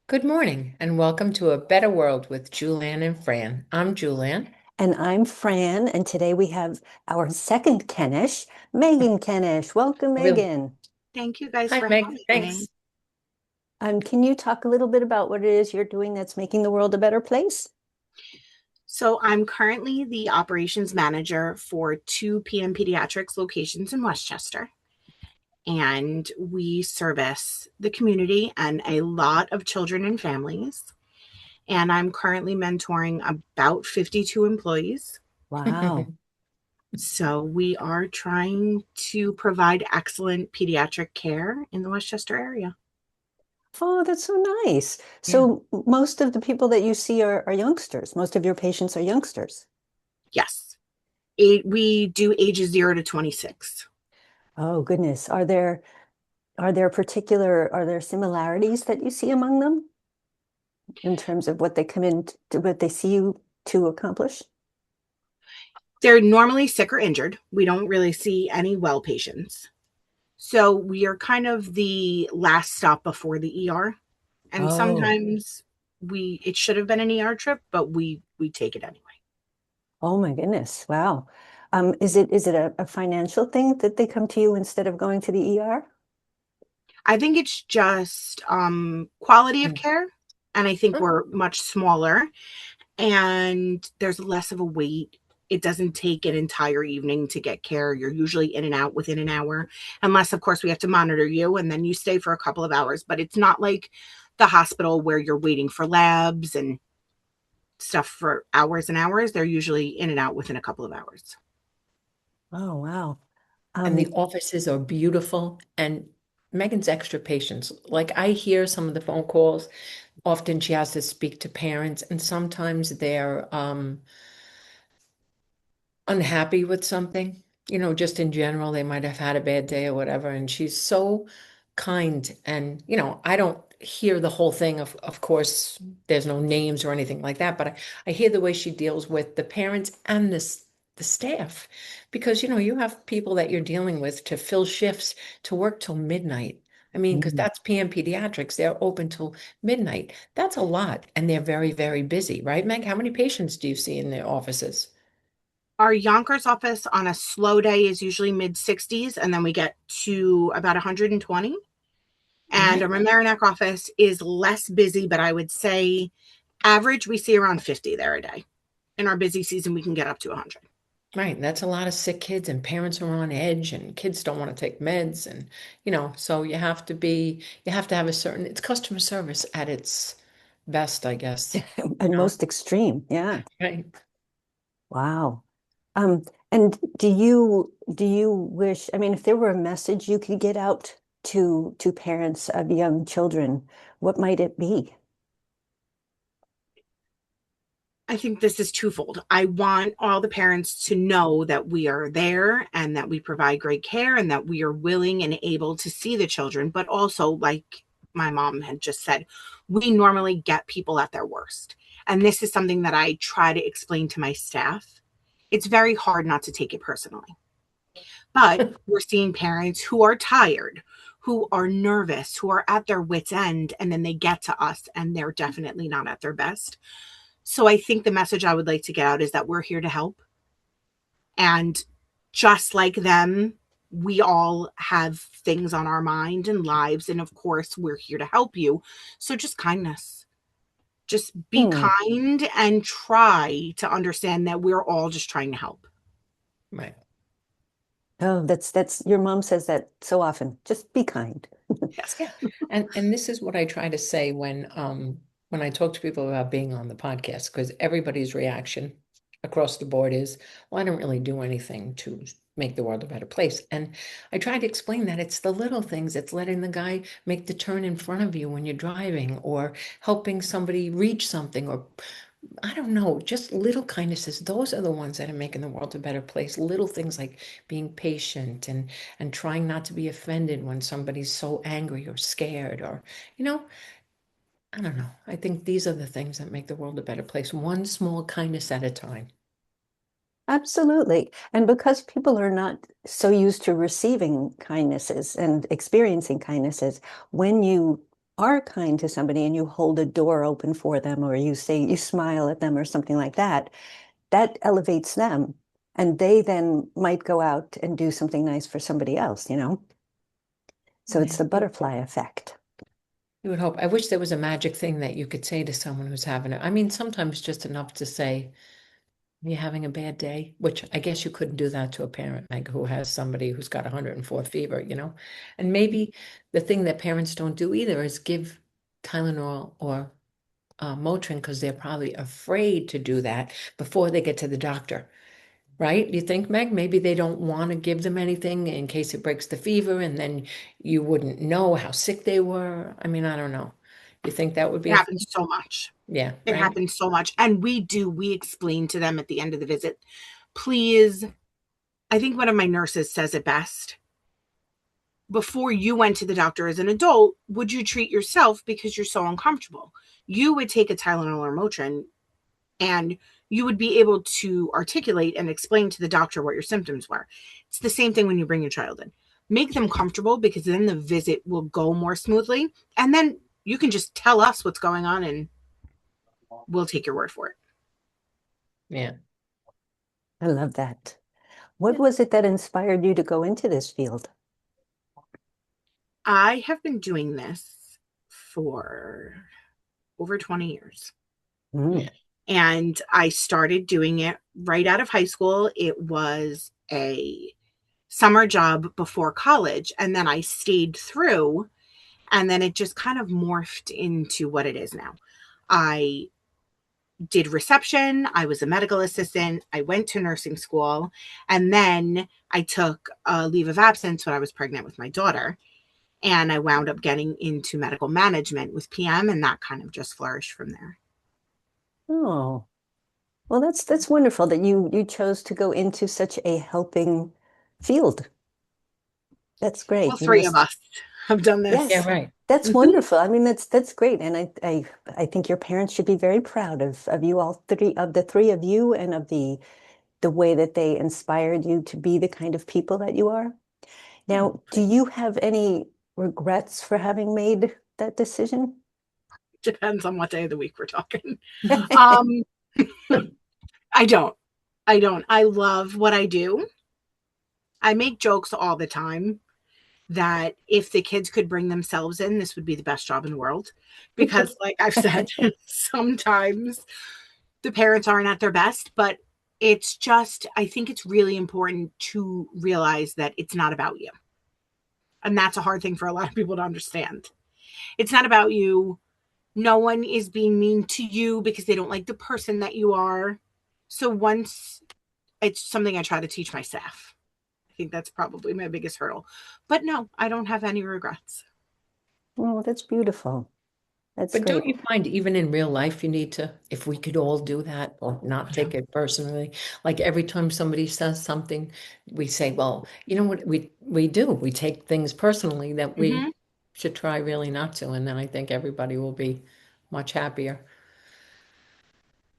Good morning and welcome to A Better World with Julann and Fran. I'm Julann. And I'm Fran, and today we have our second Kennish, Meagan Kennish. Welcome, Really? Meagan. Thank you guys Hi, for Meg. having me. Thanks. Can you talk a little bit about what it is you're doing that's making the world a better place? So, I'm currently the operations manager for two PM Pediatrics locations in Westchester, and we service the community and a lot of children and families. And I'm currently mentoring about 52 employees. Wow. So, we are trying to provide excellent pediatric care in the Westchester area. Oh, that's so nice. Yeah. So most of the people that you see are youngsters. Most of your patients are youngsters. Yes, we do ages 0 to 26. Oh, goodness. Are there similarities that you see among them in terms of what they come in to, what they see you to accomplish? They're normally sick or injured. We don't really see any well patients. So we are kind of the last stop before the ER. And Oh. sometimes it should have been an ER trip, but we take it anyway. Oh my goodness. Wow. Is it a financial thing that they come to you instead of going to the ER? I think it's just quality of Mm. care. And I think Oh, we're much smaller and there's less of a wait. It doesn't take an entire evening to get care. You're usually in and out within an hour, unless, of course, we have to monitor you and then you stay for a couple of hours. But it's not like the hospital where you're waiting for labs and stuff for hours and hours. They're usually in and out within a couple of hours. Oh, wow. and the Um, offices are beautiful. And Megan's extra patience. Like I hear some of the phone calls. Often she has to speak to parents, and sometimes they're unhappy with something, just in general, they might have had a bad day or whatever. And she's so kind. And, I don't hear the whole thing. Of course, there's no names or anything like that, but I hear the way she deals with the parents and the staff, because, you have people that you're dealing with to fill shifts to work till midnight. I mean, because mm. that's PM pediatrics. They're open till midnight. That's a lot. And they're very, very busy, right, Meg? How many patients do you see in their offices? Our Yonkers office on a slow day is usually mid 60s, and then we get to about 120. And Right. our Mamaroneck office is less busy, but I would say average, we see around 50 there a day. In our busy season, we can get up to 100. Right. That's a lot of sick kids, and parents are on edge, and kids don't want to take meds. And, so you have to have it's customer service at its best, I guess. And You most extreme. Yeah. Right. Wow. And do you wish, I mean, if there were a message you could get out to parents of young children, what might it be? I think this is twofold. I want all the parents to know that we are there and that we provide great care and that we are willing and able to see the children. But also, like my mom had just said, we normally get people at their worst. And this is something that I try to explain to my staff. It's very hard not to take it personally. But we're seeing parents who are tired, who are nervous, who are at their wits' end, and then they get to us and they're definitely not at their best. So I think the message I would like to get out is that we're here to help. And just like them, we all have things on our mind and lives. And of course, we're here to help you. So just kindness. Just be Hmm. kind and try to understand that we're all just trying to help. Right. Oh, that's your mom says that so often. Just be kind. Yes. Yeah. And this is what I try to say when I talk to people about being on the podcast, because everybody's reaction across the board is, well, I don't really do anything to make the world a better place. And I try to explain that it's the little things. It's letting the guy make the turn in front of you when you're driving, or helping somebody reach something, or I don't know, just little kindnesses. Those are the ones that are making the world a better place. Little things like being patient and trying not to be offended when somebody's so angry or scared, or, you know, I don't know. I think these are the things that make the world a better place, one small kindness at a time. Absolutely. And because people are not so used to receiving kindnesses and experiencing kindnesses, when you are kind to somebody and you hold a door open for them, or you say, you smile at them or something like that, that elevates them. And they then might go out and do something nice for somebody else, you know? So it's Yeah. the butterfly effect. You would hope. I wish there was a magic thing that you could say to someone who's having it. I mean, sometimes just enough to say, "You're having a bad day," which I guess you couldn't do that to a parent, like who has somebody who's got 104 fever, you know? And maybe the thing that parents don't do either is give Tylenol or Motrin because they're probably afraid to do that before they get to the doctor. Right? You think, Meg, maybe they don't want to give them anything in case it breaks the fever and then you wouldn't know how sick they were. I mean, I don't know. You think that would be It a happens thing? so much. Yeah, It right? happens so much. And we explain to them at the end of the visit, please. I think one of my nurses says it best. Before you went to the doctor as an adult, would you treat yourself because you're so uncomfortable? You would take a Tylenol or Motrin and you would be able to articulate and explain to the doctor what your symptoms were. It's the same thing when you bring your child in. Make them comfortable because then the visit will go more smoothly. And then you can just tell us what's going on and we'll take your word for it. Yeah. I love that. What was it that inspired you to go into this field? I have been doing this for over 20 years. Mm. Yeah. And I started doing it right out of high school. It was a summer job before college. And then I stayed through, and then it just kind of morphed into what it is now. I did reception, I was a medical assistant, I went to nursing school, and then I took a leave of absence when I was pregnant with my daughter. And I wound up getting into medical management with PM, and that kind of just flourished from there. Oh, well, that's wonderful that you chose to go into such a helping field. That's All great. You three of must, us have done Yeah, yes, this. right. that's Mhm. wonderful. I mean, that's great. And I think your parents should be very proud of you all three, of the three of you, and of the way that they inspired you to be the kind of people that you are. Oh, Now, do great. you have any regrets for having made that decision? Depends on what day of the week we're talking. Um, I don't. I don't. I love what I do. I make jokes all the time that if the kids could bring themselves in, this would be the best job in the world. Because, like I've said, sometimes the parents aren't at their best, but it's just, I think it's really important to realize that it's not about you. And that's a hard thing for a lot of people to understand. It's not about you. No one is being mean to you because they don't like the person that you are. So once it's something I try to teach my staff. I think that's probably my biggest hurdle. But no, I don't have any regrets. Oh, that's beautiful. That's But great. don't you find even in real life you need to, if we could all do that or not Yeah. take it personally, like every time somebody says something, we say, well, you know what we do? We take things personally that we Mm-hmm. should try really not to. And then I think everybody will be much happier.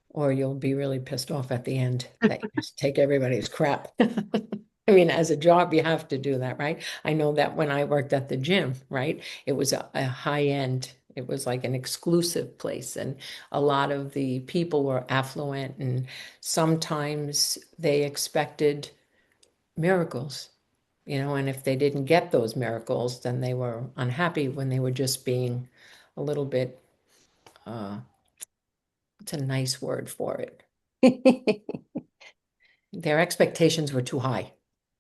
Or you'll be really pissed off at the end that you just take everybody's crap. I mean, as a job, you have to do that, right? I know that when I worked at the gym, right? It was a high end, it was like an exclusive place, and a lot of the people were affluent, and sometimes they expected miracles, you know, and if they didn't get those miracles, then they were unhappy when they were just being a little bit, uh, it's a nice word for it. Their expectations were too high.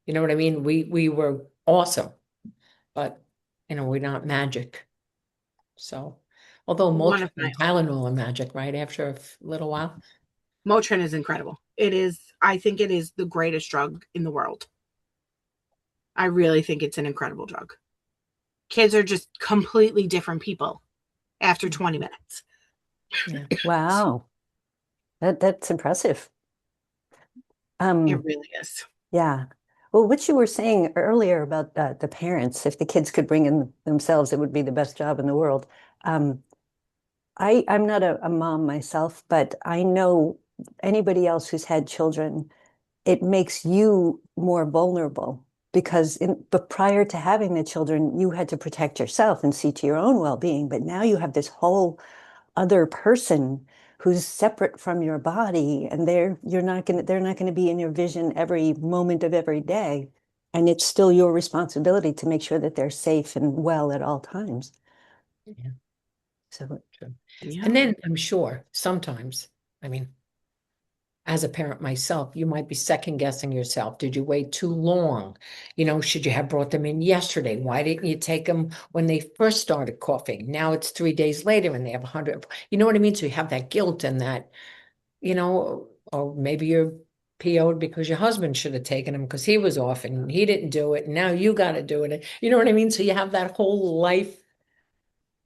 You know what I mean? We were awesome, but you know, we're not magic. So, although One Motrin of my and Tylenol are magic, right? After little while. Motrin is incredible. It is, I think it is the greatest drug in the world. I really think it's an incredible drug. Kids are just completely different people after 20 minutes. Yeah. Wow, that's impressive. It Um, really is. yeah. Well, what you were saying earlier about the parents, if the kids could bring in themselves, it would be the best job in the world. Um, I'm not a mom myself, but I know anybody else who's had children, it makes you more vulnerable because but prior to having the children, you had to protect yourself and see to your own well-being. But now you have this whole other person who's separate from your body, and they're not going to be in your vision every moment of every day. And it's still your responsibility to make sure that they're safe and well at all times. Yeah, So, true. Yeah. And then I'm sure sometimes, I mean, as a parent myself, you might be second guessing yourself. Did you wait too long? Should you have brought them in yesterday? Why didn't you take them when they first started coughing? Now it's 3 days later and they have 100. You know what I mean? So you have that guilt and that, or maybe you're PO'd because your husband should have taken him because he was off and he didn't do it. And now you got to do it. You know what I mean? So you have that whole life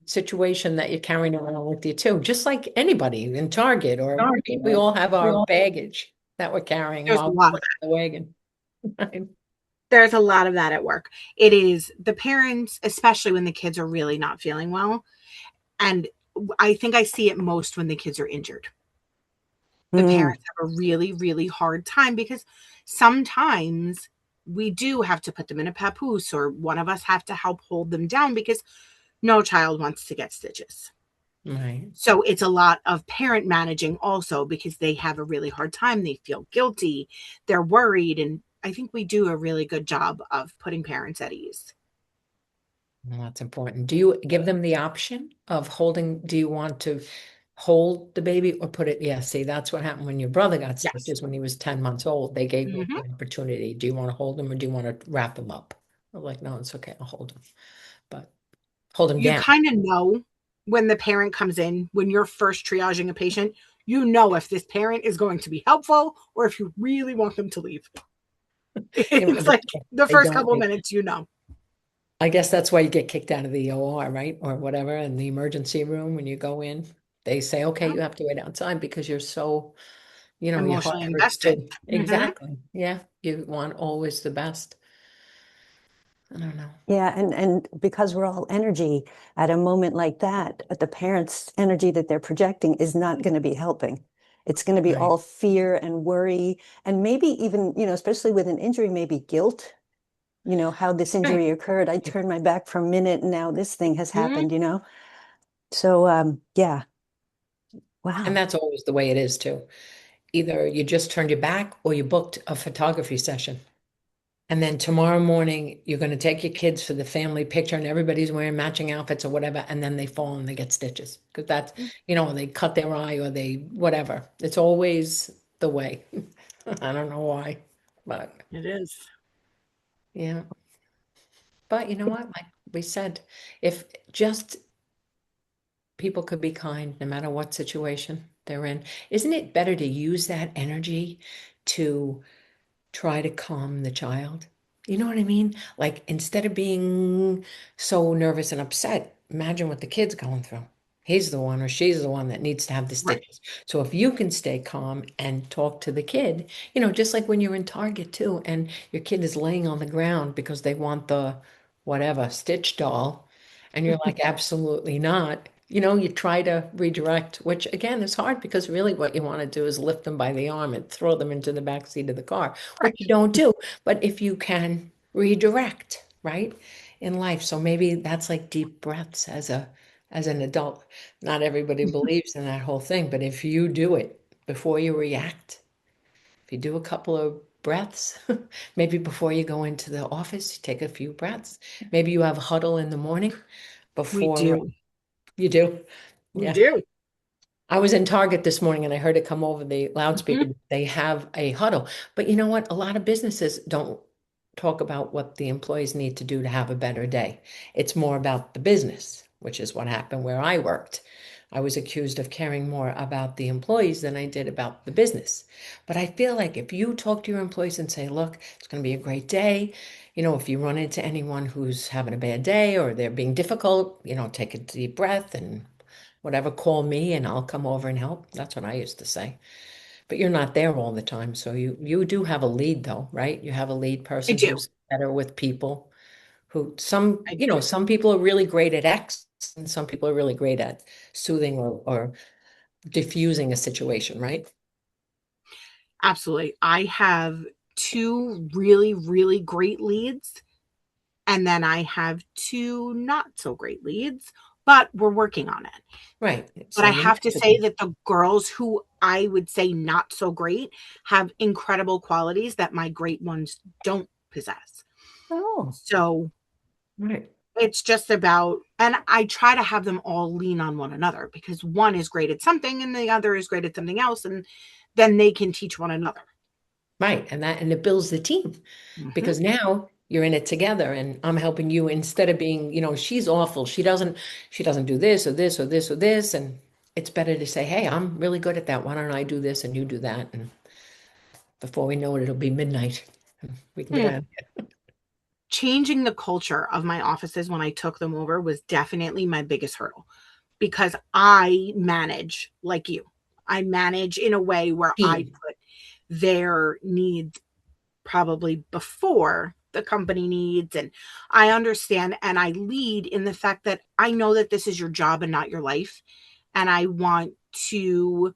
situation that you're carrying around with you too, just like anybody in Target or we all have our baggage that we're carrying There's a while lot we're of in the wagon. there's a lot of that at work. It is the parents, especially when the kids are really not feeling well. And I think I see it most when the kids are injured. The mm, parents have a really, really hard time because sometimes we do have to put them in a papoose or one of us have to help hold them down because no child wants to get stitches. Right. So it's a lot of parent managing also because they have a really hard time. They feel guilty. They're worried. And I think we do a really good job of putting parents at ease. Well, that's important. Do you give them the option of holding? Do you want to hold the baby or put it? Yeah, see, that's what happened when your brother got Yes. stitches when he was 10 months old. They gave him Hmm. the opportunity. Do you want to hold him or do you want to wrap him up? I'm like, no, it's okay. I'll hold him, but hold him You down. kind of know when the parent comes in, when you're first triaging a patient, you know if this parent is going to be helpful or if you really want them to leave. It's like the They first don't. couple of minutes, you know. I guess that's why you get kicked out of the OR, right? Or whatever, in the emergency room when you go in. They say, okay, you have to wait outside because you're so, your heart Emotionally hurts invested. too. Hmm. Exactly. Yeah. You want always the best. I don't know. yeah, and because we're all energy at a moment like that, the parents' energy that they're projecting is not going to be helping. It's going to be Right. all fear and worry, and maybe even, especially with an injury, maybe guilt. How this Right. injury occurred. I turned my back for a minute and now this thing has Hmm. happened. So yeah. And Wow. that's always the way it is too. Either you just turned your back or you booked a photography session. And then tomorrow morning, you're going to take your kids for the family picture, and everybody's wearing matching outfits or whatever. And then they fall and they get stitches because that's, they cut their eye or they whatever. It's always the way. I don't know why, but It is. yeah. But you know what? Like we said, if just people could be kind no matter what situation they're in, isn't it better to use that energy to try to calm the child? You know what I mean? Like instead of being so nervous and upset, imagine what the kid's going through. He's the one or she's the one that needs to have the Right. stitches. So if you can stay calm and talk to the kid, just like when you're in Target too, and your kid is laying on the ground because they want the whatever Stitch doll, and you're like, absolutely not. You try to redirect, which again is hard because really what you want to do is lift them by the arm and throw them into the back seat of the car, which you Right. don't do. But if you can redirect, right, in life. So maybe that's like deep breaths as an adult. Not everybody believes in that whole thing, but if you do it before you react, if you do a couple of breaths, maybe before you go into the office, you take a few breaths. Maybe you have a huddle in the morning We before do. you do. We Yeah. do. I was in Target this morning and I heard it come over the loudspeaker. Hmm. They have a huddle. But you know what? A lot of businesses don't talk about what the employees need to do to have a better day. It's more about the business, which is what happened where I worked. I was accused of caring more about the employees than I did about the business. But I feel like if you talk to your employees and say, look, it's going to be a great day. If you run into anyone who's having a bad day or they're being difficult, take a deep breath and whatever, call me and I'll come over and help. That's what I used to say. But you're not there all the time. So you do have a lead though, right? You have a lead I person do. who's better with people who I do. some people are really great at X and some people are really great at soothing or diffusing a situation, right? Absolutely. I have two really, really great leads, and then I have two not so great leads, but we're working on it. Right. But So I you have to mentor say them. that the girls who I would say not so great have incredible qualities that my great ones don't possess. Oh, So Right. it's just about, and I try to have them all lean on one another because one is great at something and the other is great at something else. And then they can teach one another. Right. And it builds the team Mm-hmm. because now you're in it together and I'm helping you instead of being, she's awful. She doesn't do this or this or this or this. And it's better to say, hey, I'm really good at that. Why don't I do this and you do that? And before we know it, it'll be midnight. We can get Mm. out. Changing the culture of my offices when I took them over was definitely my biggest hurdle because I manage like you. I manage in a way where I Team. put their needs probably before the company needs. And I understand and I lead in the fact that I know that this is your job and not your life. And I want to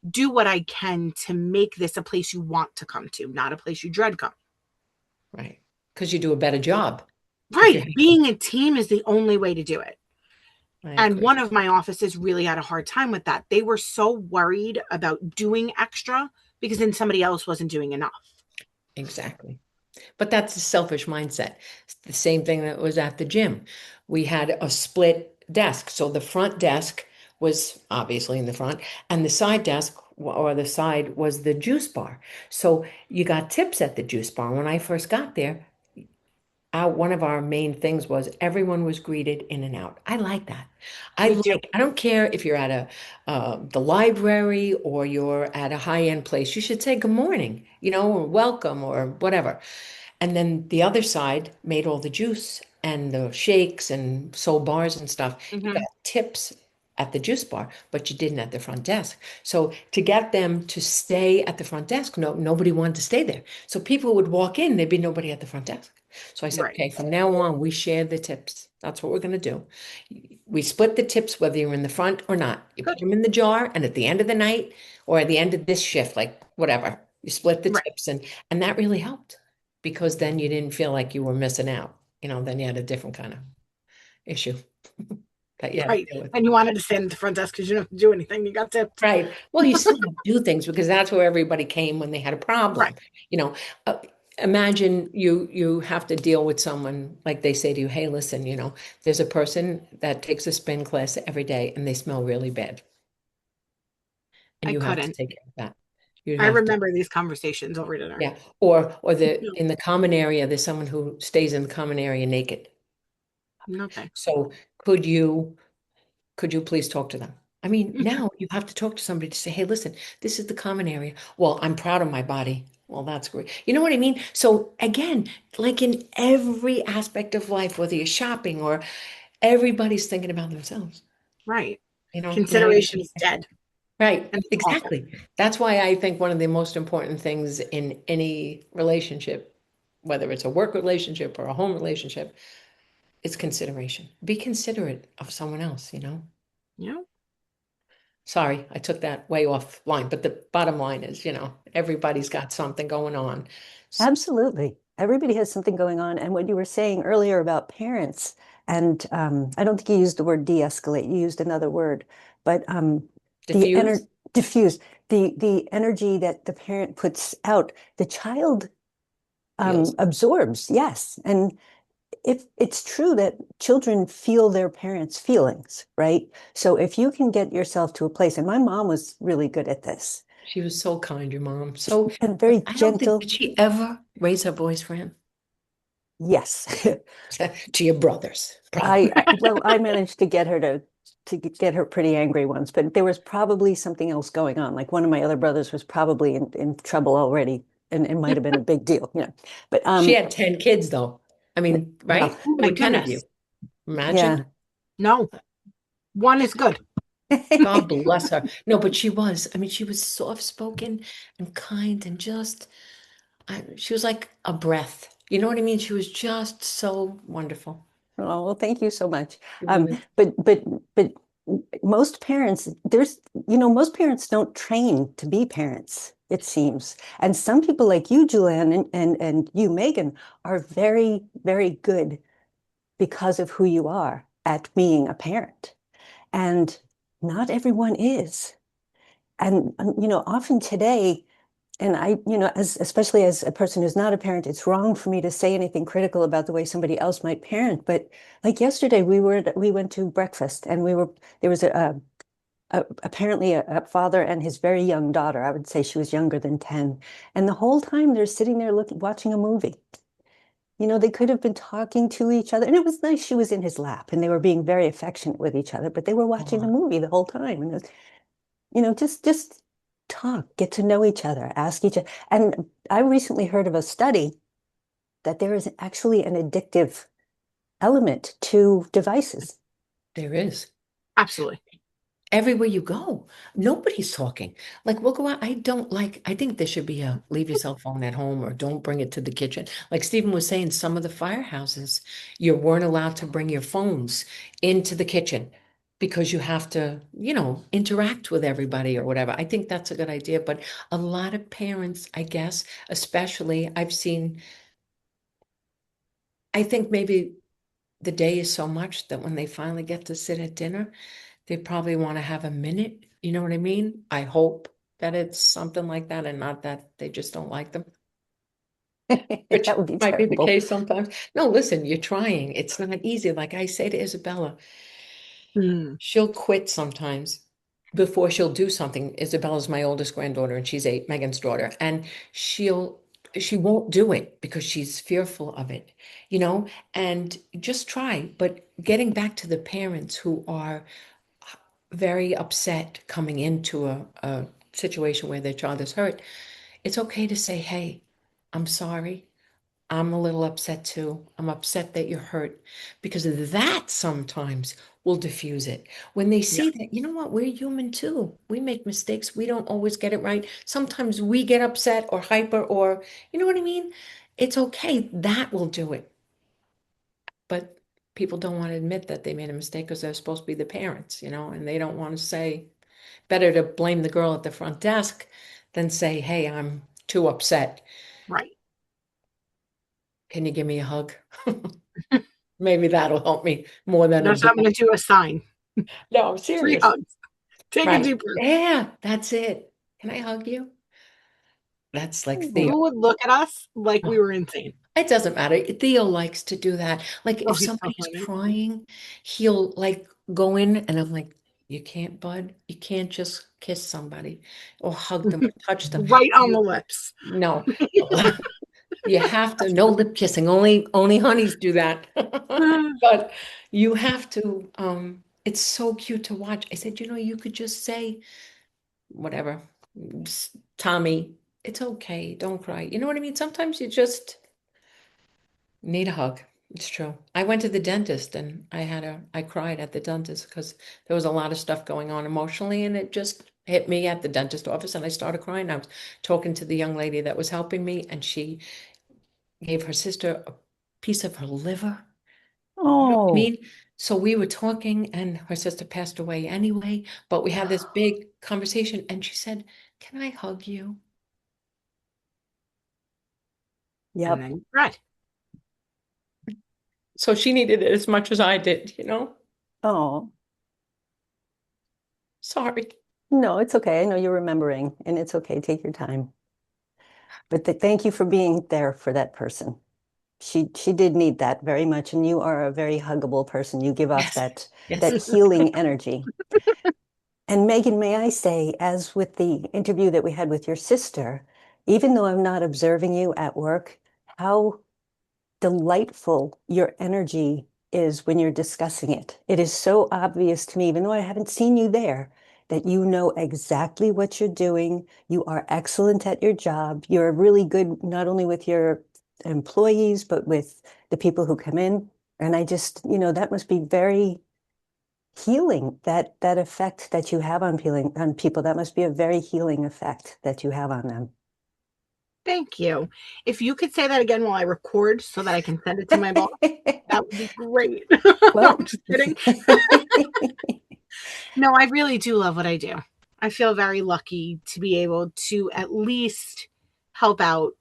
do what I can to make this a place you want to come to, not a place you dread coming. Right. Because you do a better job if you're Right. happy. Being a team is the only way to do it. I And agree. one of my offices really had a hard time with that. They were so worried about doing extra because then somebody else wasn't doing enough. Exactly. But that's a selfish mindset. It's the same thing that was at the gym. We had a split desk. So the front desk was obviously in the front, and the side desk or the side was the juice bar. So you got tips at the juice bar. When I first got there, one of our main things was everyone was greeted in and out. I like that. Me too. I don't care if you're at the library or you're at a high-end place, you should say good morning, or welcome or whatever. And then the other side made all the juice and the shakes and sold bars and stuff. You got Mm-hmm. tips at the juice bar, but you didn't at the front desk. So to get them to stay at the front desk, nobody wanted to stay there. So people would walk in, there'd be nobody at the front desk. So I said, Right. okay, from now on, we share the tips. That's what we're going to do. We split the tips, whether you're in the front or not. You put Good. them in the jar, and at the end of the night or at the end of this shift, like whatever, you split the Right. tips, and that really helped because then you didn't feel like you were missing out. Then you had a different kind of issue that you had to Right. deal with. And you wanted to stand at the front desk because you don't have to do anything. You got tipped. Right. Well, you still have to do things because that's where everybody came when they had a Right. problem. You know, uh, Imagine you have to deal with someone like they say to you, "Hey, listen, there's a person that takes a spin class every day and they smell really bad, and I you have to couldn't. take care of that. You I have to, remember these conversations over dinner. yeah. Or the No. in the common area, there's someone who stays in the common area naked. No thanks. So could you?" Could you please talk to them? I mean, Mhm. now you have to talk to somebody to say, hey, listen, this is the common area. Well, I'm proud of my body. Well, that's great. You know what I mean? So again, like in every aspect of life, whether you're shopping or everybody's thinking about themselves, Right. now you Consideration is dead. right, And it's awful. exactly. That's why I think one of the most important things in any relationship, whether it's a work relationship or a home relationship, is consideration. Be considerate of someone else. Yeah. Sorry, I took that way offline, but the bottom line is, everybody's got something going on. absolutely. Everybody has something going on. And what you were saying earlier about parents, and I don't think you used the word de-escalate, you used another word, but the Diffuse? diffuse, the energy that the parent puts out, the child Feels. absorbs, yes. And if it's true that children feel their parents' feelings, right? So if you can get yourself to a place, and my mom was really good at this, She was so kind, your mom. So, and but very I don't think, gentle. did she ever raise her voice for him? Yes. To your brothers, I, probably. I well, I managed to get her to get her pretty angry once, but there was probably something else going on. Like one of my other brothers was probably in trouble already, and it might have been a big deal. But She had 10 kids, though. I mean, well, right? Oh There my were 10 of goodness. you. Imagine. yeah. No. One is good. God bless her. No, but she was. I mean, she was soft spoken and kind and just, she was like a breath. You know what I mean? She was just so wonderful. Oh, well, thank you so much. She Um, was. but but but most parents, most parents don't train to be parents, it seems. And some people like you, Julann, and you, Meagan, are very, very good because of who you are at being a parent. And not everyone is. And, often today, and especially as a person who's not a parent, it's wrong for me to say anything critical about the way somebody else might parent. But like yesterday, we went to breakfast, and there was apparently a father and his very young daughter. I would say she was younger than 10. And the whole time they're sitting there watching a movie. They could have been talking to each other, and it was nice she was in his lap, and they were being very affectionate with each other, but they were watching the Aw, movie the whole time. And it was, just talk, get to know each other, ask each other. And I recently heard of a study that there is actually an addictive element to devices. there is. Absolutely. Everywhere you go, nobody's talking. Like we'll go out. I think there should be a leave your cell phone at home or don't bring it to the kitchen. Like Stephen was saying, some of the firehouses, you weren't allowed to bring your phones into the kitchen because you have to, interact with everybody or whatever. I think that's a good idea. But a lot of parents, I guess, especially I've seen, I think maybe the day is so much that when they finally get to sit at dinner, they probably want to have a minute. You know what I mean? I hope that it's something like that and not that they just don't like them, which That would be might be the terrible. case sometimes. No, listen, you're trying. It's not easy. Like I say to Isabella, Mm, she'll quit sometimes before she'll do something. Isabella's my oldest granddaughter and she's 8, Megan's daughter, and she won't do it because she's fearful of it, and just try. But getting back to the parents who are very upset coming into a situation where their child is hurt, it's okay to say, hey, I'm sorry. I'm a little upset too. I'm upset that you're hurt because that sometimes will diffuse it. When they yeah. see that, you know what, we're human too. We make mistakes. We don't always get it right. Sometimes we get upset or hyper or, you know what I mean? It's okay. That will do it. But people don't want to admit that they made a mistake because they're supposed to be the parents, and they don't want to say, better to blame the girl at the front desk than say, hey, I'm too upset. Right. Can you give me a hug? Maybe that'll help me more than a That's what I'm big. going to do, a sign. No, I'm 3 serious. hugs. Take a Right. deep breath. Yeah, that's it. Can I hug you? That's like Theo. Lou would look at us like we Oh, were insane. it doesn't matter. Theo likes to do that. Like Oh, if he's so somebody's funny. crying, he'll like go in and I'm like, you can't, bud. You can't just kiss somebody or hug them or touch them. Right on the lips. No. You have to, no lip kissing, only honeys do that. But you have to, it's so cute to watch. I said, you could just say whatever, Tommy, it's okay, don't cry. You know what I mean? Sometimes you just need a hug. It's true. I went to the dentist and I cried at the dentist because there was a lot of stuff going on emotionally and it just hit me at the dentist office and I started crying. I was talking to the young lady that was helping me and she gave her sister a piece of her liver. You know what I Oh, mean? So we were talking, and her sister passed away anyway, but we had this big conversation, and she said, can I hug you? And yep. then you cried. So she needed it as much as I did. Oh, Sorry. no, it's okay. I know you're remembering, and it's okay. Take your time. But thank you for being there for that person. She did need that very much, and you are a very huggable person. You give off Yes. that Yes. healing energy. And Meagan, may I say, as with the interview that we had with your sister, even though I'm not observing you at work, how delightful your energy is when you're discussing it. It is so obvious to me, even though I haven't seen you there, that you know exactly what you're doing. You are excellent at your job. You're really good, not only with your employees, but with the people who come in. And I just, that must be very healing, that effect that you have on people. That must be a very healing effect that you have on them. Thank you. If you could say that again while I record so that I can send it to my boss, that would be great. Well, I'm just kidding. No, I really do love what I do. I feel very lucky to be able to at least help out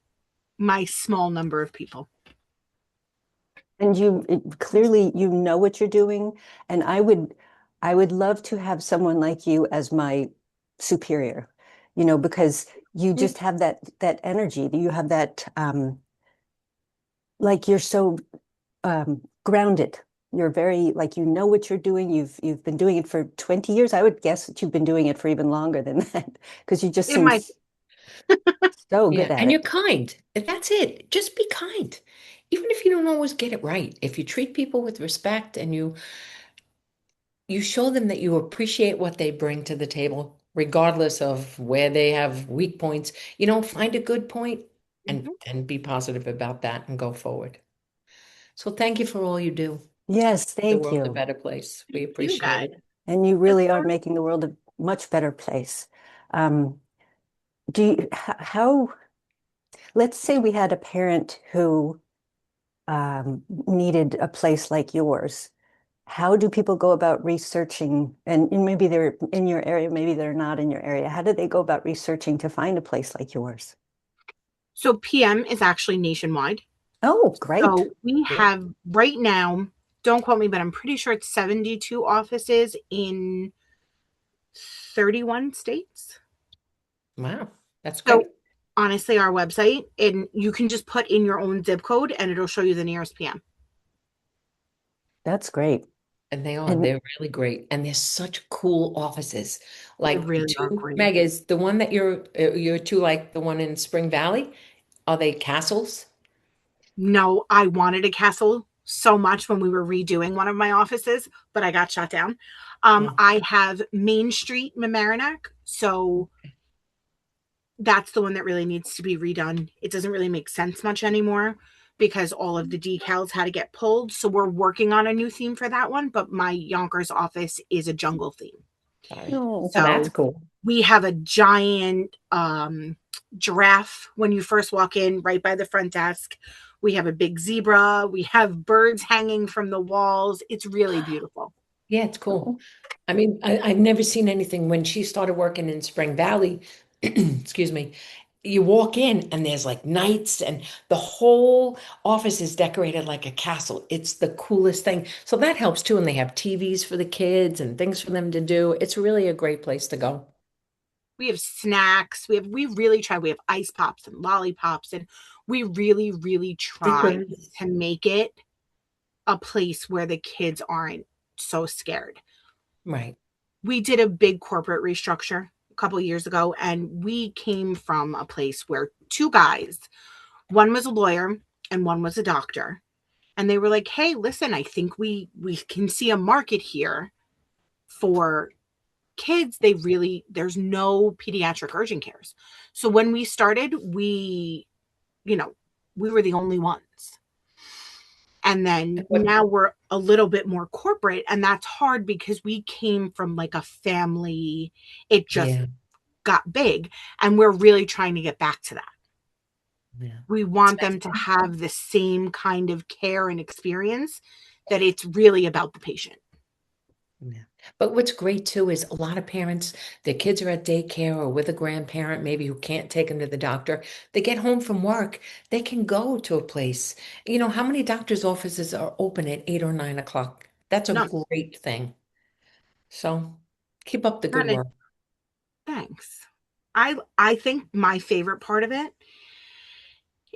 my small number of people. And clearly you know what you're doing. And I would love to have someone like you as my superior, because you Yeah. just have that energy. You have that like you're so grounded. You're very like you know what you're doing. You've been doing it for 20 years. I would guess that you've been doing it for even longer than that because you just It seem might, so good Yeah, at and you're it. kind. That's it. Just be kind. Even if you don't always get it right. If you treat people with respect and you show them that you appreciate what they bring to the table, regardless of where they have weak points, find a good point and Mhm. and be positive about that and go forward. So thank you for all you do. Yes, Make the thank world a you. better place. We You appreciate guys. it. And you It's really are fun. making the world a much better place. Um, do you, how, let's say we had a parent who needed a place like yours. How do people go about researching? And maybe they're in your area, maybe they're not in your area. How do they go about researching to find a place like yours? So PM is actually nationwide. Oh, great. So we Cool. have right now, don't quote me, but I'm pretty sure it's 72 offices in 31 states. Wow, that's So great. honestly, our website, and you can just put in your own zip code and it'll show you the nearest PM. That's great. And they are. And They're really great. And they're such cool offices. They Like the really are two great. megas, the one that you're two like the one in Spring Valley, are they castles? No, I wanted a castle so much when we were redoing one of my offices, but I got shut down. Oh, I have Main Street, Mamaroneck. So that's the one that really needs to be redone. It doesn't really make sense much anymore because all of the decals had to get pulled. So we're working on a new theme for that one, but my Yonkers office is a jungle theme. sorry. oh, Oh, that's So cool. we have a giant giraffe when you first walk in, right by the front desk. We have a big zebra. We have birds hanging from the walls. It's really beautiful. Yeah, it's cool. oh, I mean, I've never seen anything when she started working in Spring Valley, excuse me, you walk in and there's like nights and the whole office is decorated like a castle. It's the coolest thing. So that helps too. And they have TVs for the kids and things for them to do. It's really a great place to go. We have snacks. We really try. We have ice pops and lollipops, and we really, really try Stickers. to make it a place where the kids aren't so scared. Right. We did a big corporate restructure a couple of years ago, and we came from a place where two guys, one was a lawyer and one was a doctor, and they were like, "Hey, listen, I think we can see a market here for kids. There's no pediatric urgent cares." So when we started, you know, we were the only ones. And then What? now we're a little bit more corporate, and that's hard because we came from like a family. It just Yeah. got big, and we're really trying to get back to that. Yeah. We It's want nice. them to have the same kind of care and experience, that it's really about the patient. Yeah. But what's great too is a lot of parents, their kids are at daycare or with a grandparent, maybe who can't take them to the doctor. They get home from work, they can go to a place. How many doctor's offices are open at 8 or 9 o'clock? That's a None. great thing. So keep up the good None. work. Thanks. I think my favorite part of it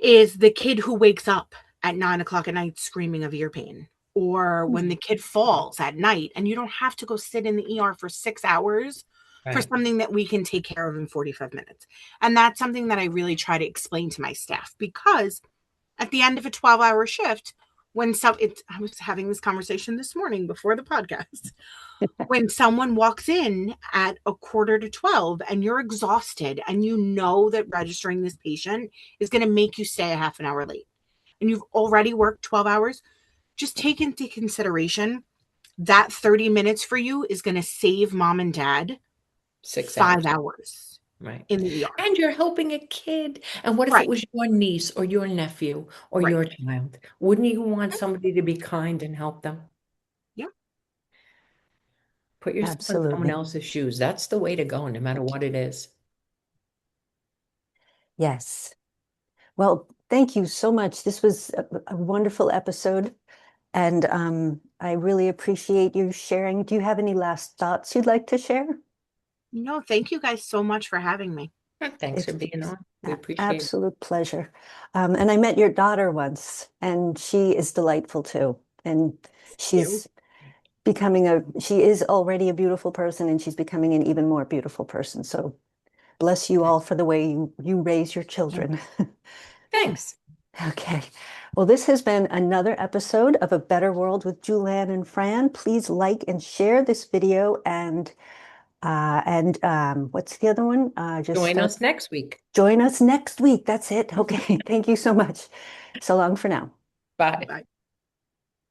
is the kid who wakes up at 9 o'clock at night screaming of ear pain, or when the kid falls at night and you don't have to go sit in the ER for 6 hours for Right. something that we can take care of in 45 minutes. And that's something that I really try to explain to my staff, because at the end of a 12-hour shift, I was having this conversation this morning before the podcast. When someone walks in at a quarter to 12 and you're exhausted and you know that registering this patient is going to make you stay a half an hour late and you've already worked 12 hours, just take into consideration that 30 minutes for you is going to save mom and dad 5 6 hours. hours Right. in the ER. And you're helping a kid. And what if it Right. was your niece or your nephew or Right. your child? Wouldn't you want somebody to be kind and help them? Yeah. Put yourself in someone Absolutely. else's shoes. That's the way to go, no matter what it is. Yes. Well, thank you so much. This was a wonderful episode, and I really appreciate you sharing. Do you have any last thoughts you'd like to share? No, thank you guys so much for having me. Thanks for It's being on. We appreciate it. absolute pleasure. And I met your daughter once, and she is delightful too. And You. she's she is already a beautiful person, and she's becoming an even more beautiful person. So bless you all for the way you raise your children. Thanks. Okay. Well, this has been another episode of A Better World with Julann and Fran. Please like and share this video, and what's the other one? Join us next week. Join us next week. That's it. Okay. Thank you so much. So long for now. Bye. Bye.